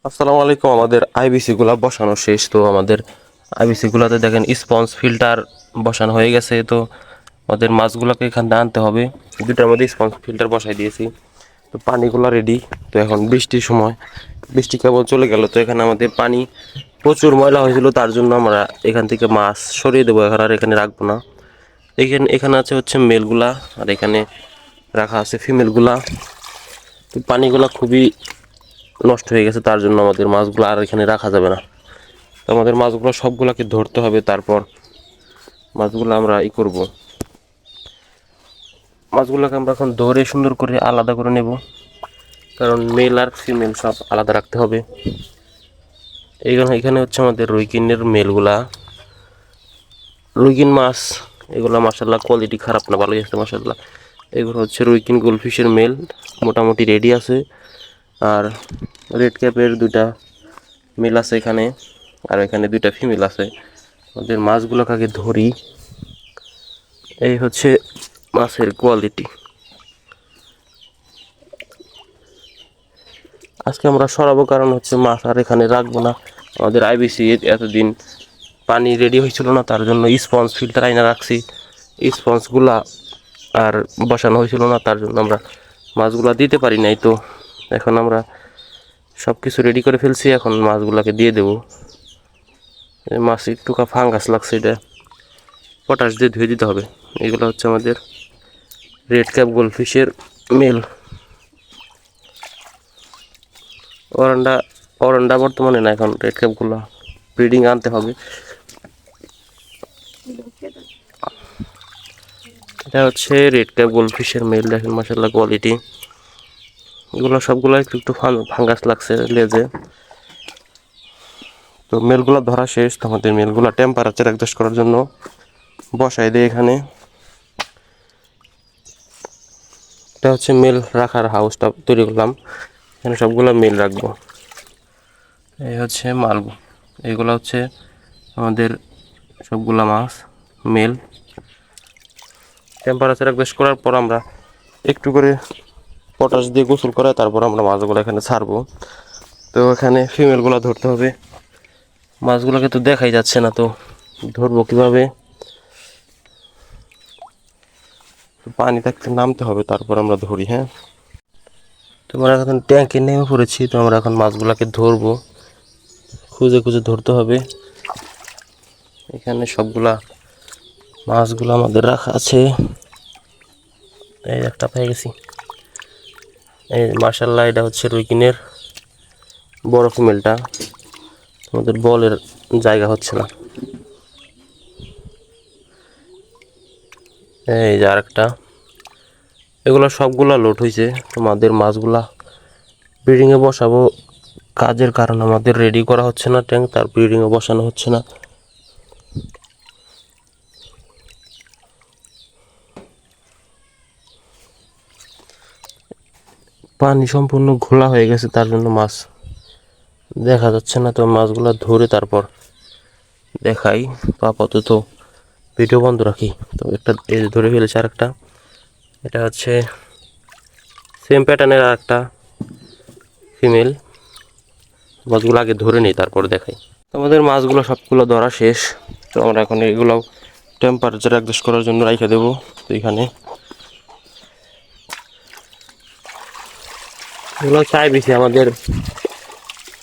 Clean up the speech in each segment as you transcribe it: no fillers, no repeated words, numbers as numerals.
আসসালামু আলাইকুম। আমাদের আইবিসি গুলা বসানো শেষ। তো আমাদের আইবিসি গুলাতে দেখেন স্পঞ্জ ফিল্টার বসানো হয়ে গেছে। তো আমাদের মাছগুলোকে এখান থেকে আনতে হবে। দুটার মধ্যে স্পঞ্জ ফিল্টার বসাই দিয়েছি। তো পানিগুলো রেডি। তো এখন বৃষ্টির সময়, বৃষ্টি কেবল চলে গেল। তো এখানে আমাদের পানি প্রচুর ময়লা হয়েছিল, তার জন্য আমরা এখান থেকে মাছ সরিয়ে দেবো। এখন আর এখানে রাখবো না। এখানে এখানে আছে হচ্ছে মেলগুলা, আর এখানে রাখা আছে ফিমেলগুলা। তো পানিগুলা খুবই নষ্ট হয়ে গেছে, তার জন্য আমাদের মাছগুলো আর এখানে রাখা যাবে না। তো আমাদের মাছগুলো সবগুলাকে ধরতে হবে, তারপর মাছগুলো আমরা করব। মাছগুলোকে আমরা এখন ধরে সুন্দর করে আলাদা করে নেব, কারণ মেল আর ফিমেল সব আলাদা রাখতে হবে। এখানে হচ্ছে আমাদের রুইকিনের মেলগুলা, রুইকিন মাছ। এগুলো মাশাল্লাহ কোয়ালিটি খারাপ না, ভালোই আছে মাশাল্লাহ। এগুলো হচ্ছে রুইকিন গোল্ডফিশের মেল, মোটামুটি রেডি আছে। আর রেড ক্যাপের দুইটা মেল আছে এখানে, আর এখানে দুইটা ফিমেল আছে। আমাদের মাছগুলোকে আগে ধরি। এই হচ্ছে মাছের কোয়ালিটি। আজকে আমরা সরাবো, কারণ হচ্ছে মাছ আর এখানে রাখবো না। আমাদের আইবিসি এতদিন পানি রেডি হয়েছিল না, তার জন্য স্পঞ্জ ফিল্টার আইনা রাখছি। স্পঞ্জগুলা আর বসানো হয়েছিল না, তার জন্য আমরা মাছগুলা দিতে পারি নাই। তো এখন আমরা সব কিছু রেডি করে ফেলছি, এখন মাছগুলাকে দিয়ে দেবো। মাছ একটু ফাঙ্গাস লাগছে, এটা পটাশ দিয়ে ধুয়ে দিতে হবে। এগুলো হচ্ছে আমাদের রেড ক্যাপ গোল্ডফিশের মেল। অরান্ডা অরান্ডা বর্তমানে না, এখন রেড ক্যাপগুলো ব্রিডিং আনতে হবে। এটা হচ্ছে রেড ক্যাপ গোল্ডফিশের মেল, দেখেন মাশাআল্লাহ কোয়ালিটি। এগুলো সবগুলো একটু একটু ফাঙ্গাস লাগছে লেজে। তো মেলগুলো ধরা শেষ। তো আমাদের মেলগুলো টেম্পারেচার অ্যাডজাস্ট করার জন্য বসাই দেয় এখানে। এটা হচ্ছে মেল রাখার হাউসটা তৈরি করলাম, এখানে সবগুলো মেল রাখবো। এই হচ্ছে মাল, এইগুলো হচ্ছে আমাদের সবগুলা মাছ মেল। টেম্পারেচার অ্যাডজাস্ট করার পর আমরা একটু করে পটাশ দিয়ে গোসল করে তারপর আমরা মাছগুলো এখানে ছাড়বো। তো এখানে ফিমেলগুলো ধরতে হবে। মাছগুলোকে তো দেখাই যাচ্ছে না, তো ধরবো কিভাবে? পানি থাকতে নামতে হবে, তারপর আমরা ধরি। হ্যাঁ, তো আমরা এখন ট্যাঙ্কে নেমে পড়েছি। তো আমরা এখন মাছগুলোকে ধরবো, খুঁজে খুঁজে ধরতে হবে। এখানে সবগুলা মাছগুলো আমাদের রাখা আছে। এই একটা পেয়ে গেছি। এই মাশাআল্লাহ, এটা হচ্ছে রুইকিনের বড় ফিমেলটা। আমাদের বলের জায়গা হচ্ছে না। এই যে আরেকটা। এগুলো সবগুলা লোড হয়েছে। তোমাদের মাছগুলা ব্রিডিংয়ে বসাবো, কাজের কারণে আমাদের রেডি করা হচ্ছে না ট্যাঙ্ক, তার ব্রিডিংয়ে বসানো হচ্ছে না। পানি সম্পূর্ণ ঘোলা হয়ে গেছে, তার জন্য মাছ দেখা যাচ্ছে না। তো মাছগুলা ধরে তারপর দেখাই। আপাতত ভিডিও বন্ধ রাখি। তো একটা এই ধরে ফেলেছে আরেকটা। এটা হচ্ছে সেম প্যাটার্নের আরেকটা ফিমেল। মাছগুলো আগে ধরে নিই, তারপর দেখাই। আমাদের মাছগুলো সবগুলো ধরা শেষ। তো আমরা এখন এগুলো টেম্পারেচার অ্যাডজাস্ট করার জন্য রেখে দেবো। তো এখানে এগুলো হচ্ছে আইবিসি। আমাদের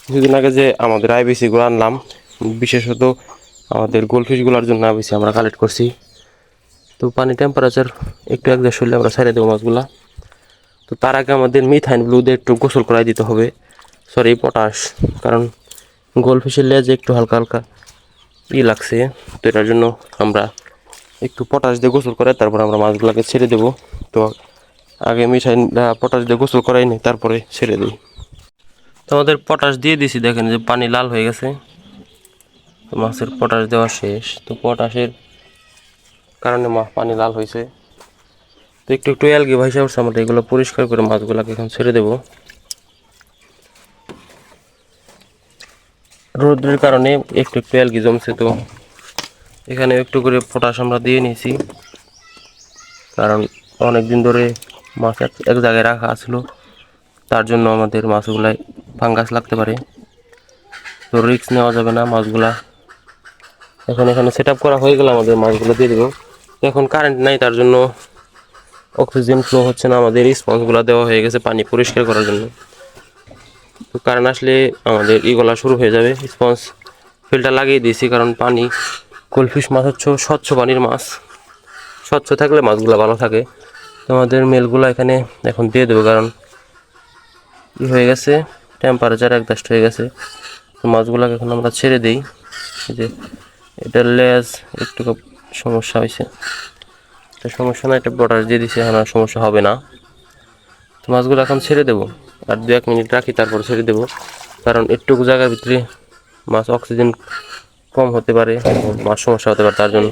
কিছুদিন আগে যে আমাদের আইবিসিগুলো আনলাম, বিশেষত আমাদের গোল্ডফিশগুলোর জন্য আইবিসি আমরা কালেক্ট করছি। তো পানি টেম্পারেচার একটু অ্যাডজাস্ট হলে আমরা ছেড়ে দেবো মাছগুলা। তো তার আগে আমাদের মিথাইন ব্লু দিয়ে একটু গোসল করাই দিতে হবে, সরি পটাশ, কারণ গোল্ডফিশের লেজে একটু হালকা হালকা লাগছে। তো এটার জন্য আমরা একটু পটাশ দিয়ে গোসল করে তারপর আমরা মাছগুলোকে ছেড়ে দেবো। তো আগে মিথাইন পটাশ দিয়ে গোসল করাই নি, তারপরে ছেড়ে দিই। তো আমাদের পটাশ দিয়ে দিছি, দেখেন যে পানি লাল হয়ে গেছে। তো মাছের পটাশ দেওয়া শেষ। তো পটাশের কারণে পানি লাল হয়েছে। তো একটু একটু অ্যালগি ভাইসা উঠছে, আমরা এগুলো পরিষ্কার করে মাছগুলোকে এখন ছেড়ে দেবো। রোদ্রের কারণে একটু একটু অ্যালগি জমছে। তো এখানে একটু করে পটাশ আমরা দিয়ে নিয়েছি, কারণ অনেক দিন ধরে মাছ এক জায়গায় রাখা ছিল, তার জন্য আমাদের মাছগুলায় ফাঙ্গাস লাগতে পারে। তো রিস্ক নেওয়া যাবে না। মাছগুলা এখন এখানে সেট আপ করা হয়ে গেল, আমাদের মাছগুলো দিয়ে দেবো। এখন কারেন্ট নাই, তার জন্য অক্সিজেন ফ্লো হচ্ছে না। আমাদের স্পঞ্জগুলো দেওয়া হয়ে গেছে পানি পরিষ্কার করার জন্য। তো কারেন্ট আসলে আমাদের গলা শুরু হয়ে যাবে। স্পঞ্জ ফিল্টার লাগিয়ে দিয়েছি, কারণ পানি গোল্ডফিশ মাছ হচ্ছে স্বচ্ছ পানির মাছ, স্বচ্ছ থাকলে মাছগুলো ভালো থাকে। তো আমাদের মেলগুলো এখানে এখন দিয়ে দেবো, কারণ হয়ে গেছে, টেম্পারেচার অ্যাডজাস্ট হয়ে গেছে। তো মাছগুলোকে এখন আমরা ছেড়ে দিই। যে এটার লেজ একটু সমস্যা হয়েছে, এটা সমস্যা না, এটা বর্ডার দিয়ে দিছে, এখন আর সমস্যা হবে না। তো মাছগুলো এখন ছেড়ে দেবো, আর 2-1 মিনিট রাখি, তারপর ছেড়ে দেবো। কারণ একটুকু জায়গার ভিতরে মাছ অক্সিজেন কম হতে পারে, মাছ সমস্যা হতে পারে, তার জন্য।